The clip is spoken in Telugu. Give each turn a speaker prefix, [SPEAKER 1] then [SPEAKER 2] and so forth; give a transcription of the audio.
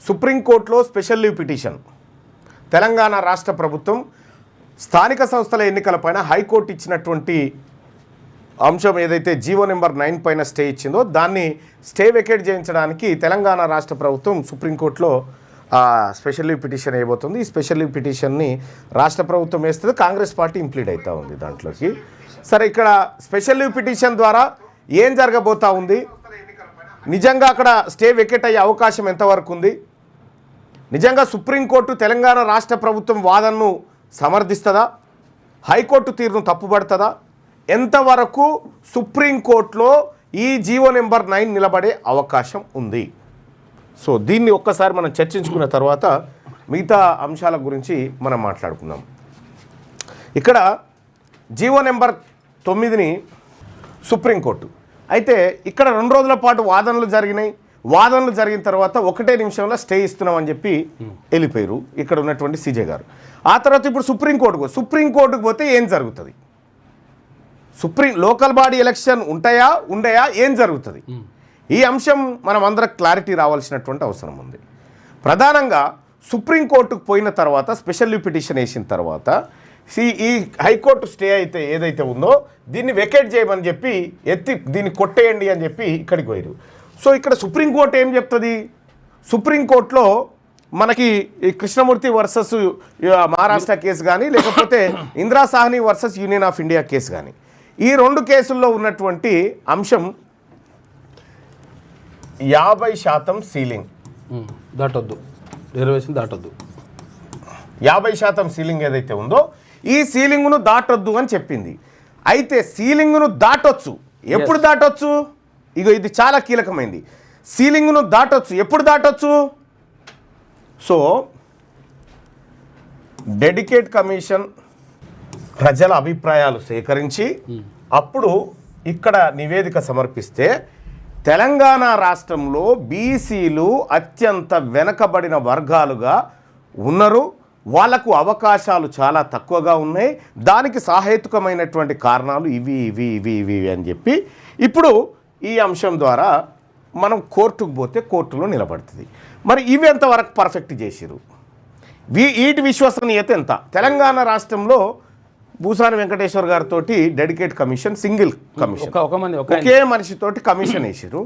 [SPEAKER 1] సుప్రీంకోర్టులో స్పెషల్ లీవ్ పిటిషన్. తెలంగాణ రాష్ట్ర ప్రభుత్వం స్థానిక సంస్థల ఎన్నికలపైన హైకోర్టు ఇచ్చినటువంటి అంశం ఏదైతే జీవో నెంబర్ 9 పైన స్టే ఇచ్చిందో దాన్ని స్టే వెకేట్ చేయించడానికి తెలంగాణ రాష్ట్ర ప్రభుత్వం సుప్రీంకోర్టులో స్పెషల్ లీవ్ పిటిషన్ వేయబోతుంది. ఈ స్పెషల్ లీవ్ పిటిషన్ని రాష్ట్ర ప్రభుత్వం వేస్తుంది, కాంగ్రెస్ పార్టీ ఇంప్లీడ్ అవుతూ ఉంది దాంట్లోకి. సరే, ఇక్కడ స్పెషల్ లీవ్ పిటిషన్ ద్వారా ఏం జరగబోతూ ఉంది, నిజంగా అక్కడ స్టే వెకేట్ అయ్యే అవకాశం ఎంతవరకు ఉంది, నిజంగా సుప్రీంకోర్టు తెలంగాణ రాష్ట్ర ప్రభుత్వం వాదనను సమర్థిస్తుందా, హైకోర్టు తీరును తప్పుపడుతుందా, ఎంతవరకు సుప్రీంకోర్టులో ఈ జీవో నెంబర్ 9 నిలబడే అవకాశం ఉంది. సో దీన్ని ఒక్కసారి మనం చర్చించుకున్న తర్వాత మిగతా అంశాల గురించి మనం మాట్లాడుకుందాం. ఇక్కడ జీవో నెంబర్ 9ని సుప్రీంకోర్టు అయితే ఇక్కడ 2 రోజుల పాటు వాదనలు జరిగిన తర్వాత 1 నిమిషంలో స్టే ఇస్తున్నామని చెప్పి వెళ్ళిపోయారు ఇక్కడ ఉన్నటువంటి సీజే గారు. ఆ తర్వాత ఇప్పుడు సుప్రీంకోర్టుకు పోతే ఏం జరుగుతుంది, లోకల్ బాడీ ఎలక్షన్ ఉండయా ఏం జరుగుతుంది, ఈ అంశం మనం అందరం క్లారిటీ రావాల్సినటువంటి అవసరం ఉంది. ప్రధానంగా సుప్రీంకోర్టుకు పోయిన తర్వాత స్పెషల్ లీవ్ పిటిషన్ వేసిన తర్వాత ఈ హైకోర్టు స్టే అయితే ఏదైతే ఉందో దీన్ని వెకేట్ చేయమని చెప్పి దీన్ని కొట్టేయండి అని చెప్పి ఇక్కడికి పోయారు. సో ఇక్కడ సుప్రీంకోర్టు ఏం చెప్తుంది, సుప్రీంకోర్టులో మనకి ఈ కృష్ణమూర్తి వర్సెస్ మహారాష్ట్ర కేసు కానీ లేకపోతే Indira Sawhney versus union of India case కానీ, ఈ 2 కేసుల్లో ఉన్నటువంటి అంశం 50% సీలింగ్
[SPEAKER 2] దాటొద్దు, రిజర్వేషన్ దాటొద్దు,
[SPEAKER 1] 50% సీలింగ్ ఏదైతే ఉందో ఈ సీలింగ్ను దాటొద్దు అని చెప్పింది. అయితే సీలింగ్ను దాటొచ్చు, ఎప్పుడు దాటొచ్చు, ఇది చాలా కీలకమైంది. సీలింగ్ను దాటొచ్చు, ఎప్పుడు దాటొచ్చు, సో డెడికేట్ కమిషన్ ప్రజల అభిప్రాయాలు సేకరించి అప్పుడు ఇక్కడ నివేదిక సమర్పిస్తే తెలంగాణ రాష్ట్రంలో బీసీలు అత్యంత వెనకబడిన వర్గాలుగా ఉన్నారు, వాళ్లకు అవకాశాలు చాలా తక్కువగా ఉన్నాయి, దానికి సహేతుకమైనటువంటి కారణాలు ఇవి అని చెప్పి ఇప్పుడు ఈ అంశం ద్వారా మనం కోర్టుకు పోతే కోర్టులో నిలబడుతుంది. మరి ఇవి ఎంతవరకు పర్ఫెక్ట్ చేసిరు, వీటి విశ్వసనీయత ఎంత? తెలంగాణ రాష్ట్రంలో భూసాని వెంకటేశ్వర్ గారితో డెడికేట్ కమిషన్, సింగిల్ కమిషన్, ఒకే మనిషితోటి కమిషన్ వేసారు.